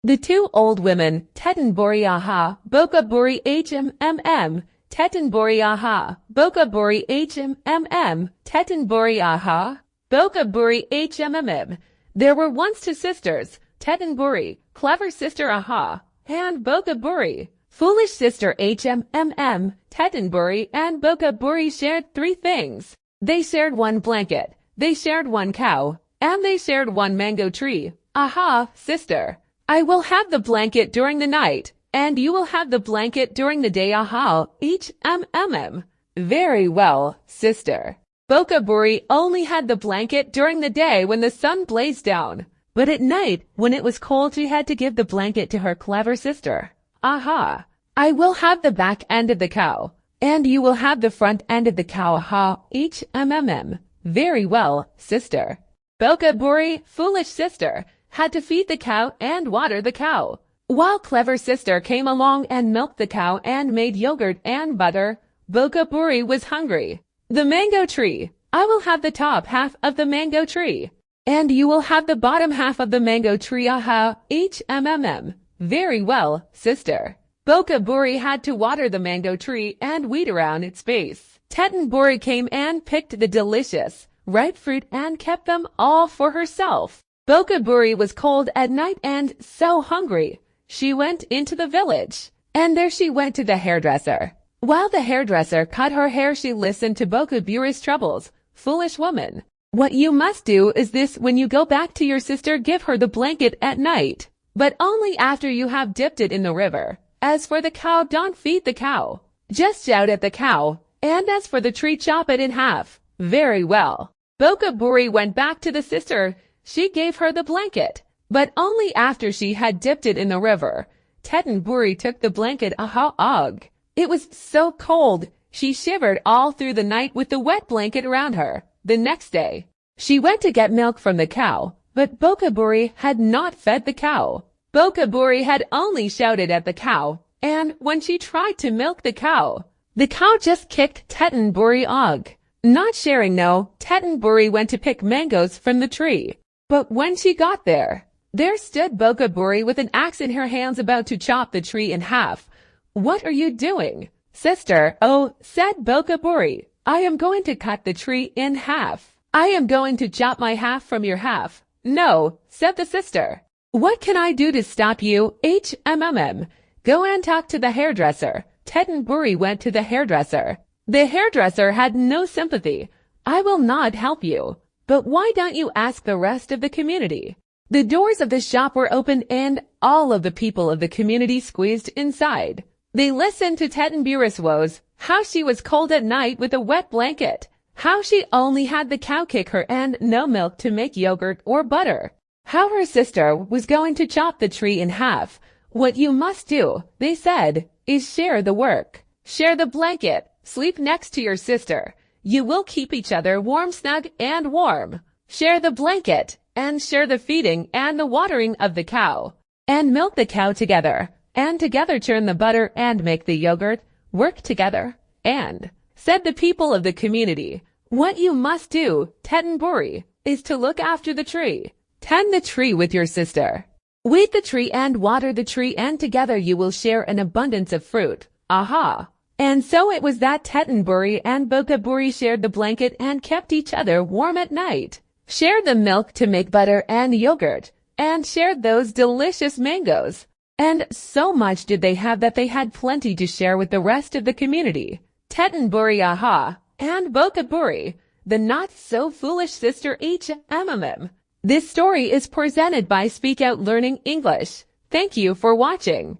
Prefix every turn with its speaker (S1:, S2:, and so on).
S1: The two old women, Tetenbori aha, Bokaburi hmm, Tetenbori aha, Bokaburi hmm, Tetenbori aha, Bokaburi hmm. There were once two sisters, Tetenburi, clever sister aha, and Bokaburi, foolish sister hmm. Tetenburi and Bokaburi shared three things. They shared one blanket, they shared one cow, and they shared one mango tree. Aha, sister. I will have the blanket during the night, and you will have the blanket during the day. Aha, hmm. Very well, sister. Bokaburi only had the blanket during the day when the sun blazed down. But at night, when it was cold, she had to give the blanket to her clever sister. Aha. I will have the back end of the cow, and you will have the front end of the cow. Aha, hmm. Very well, sister. Bokaburi, foolish sister, had to feed the cow and water the cow, while clever sister came along and milked the cow and made yogurt and butter. Bokaburi was hungry. The mango tree. I will have the top half of the mango tree, and you will have the bottom half of the mango tree. Aha, hmm. Very well, sister. Bokaburi had to water the mango tree and weed around its base. Tetenburi came and picked the delicious, ripe fruit and kept them all for herself. Bokaburi was cold at night and so hungry. She went into the village, and there she went to the hairdresser. While the hairdresser cut her hair, she listened to Bokaburi's troubles. Foolish woman. What you must do is this: when you go back to your sister, give her the blanket at night, but only after you have dipped it in the river. As for the cow, don't feed the cow. Just shout at the cow. And as for the tree, chop it in half. Very well. Bokaburi went back to the sister. She gave her the blanket, but only after she had dipped it in the river. Tetenburi took the blanket. Aha, ugh. It was so cold. She shivered all through the night with the wet blanket around her. The next day, she went to get milk from the cow, but Bokaburi had not fed the cow. Bokaburi had only shouted at the cow, and when she tried to milk the cow just kicked Tetenburi. Ugh. Not sharing. No, Tetenburi went to pick mangoes from the tree. But when she got there stood Bokaburi with an axe in her hands, about to chop the tree in half. What are you doing, sister? Oh, said Bokaburi, I am going to cut the tree in half. I am going to chop my half from your half. No, said the sister. What can I do to stop you? Hmm. Go and talk to the hairdresser. Tetenburi went to the hairdresser. The hairdresser had no sympathy. I will not help you. But why don't you ask the rest of the community? The doors of the shop were opened and all of the people of the community squeezed inside. They listened to Tetenburi's woes, how she was cold at night with a wet blanket, how she only had the cow kick her and no milk to make yogurt or butter, how her sister was going to chop the tree in half. What you must do, they said, is share the work. Share the blanket. Sleep next to your sister. You will keep each other warm, snug, and warm. Share the blanket, and share the feeding and the watering of the cow, and milk the cow together, and together churn the butter and make the yogurt. Work together, and, said the people of the community, what you must do, Tetenburi, is to look after the tree. Tend the tree with your sister. Weed the tree and water the tree, and together you will share an abundance of fruit. Aha! And so it was that Tetenburi and Bokaburi shared the blanket and kept each other warm at night, shared the milk to make butter and yogurt, and shared those delicious mangoes. And so much did they have that they had plenty to share with the rest of the community. Tetenburi aha, and Bokaburi, the not-so-foolish sister hmm. This story is presented by Speak Out Learning English. Thank you for watching.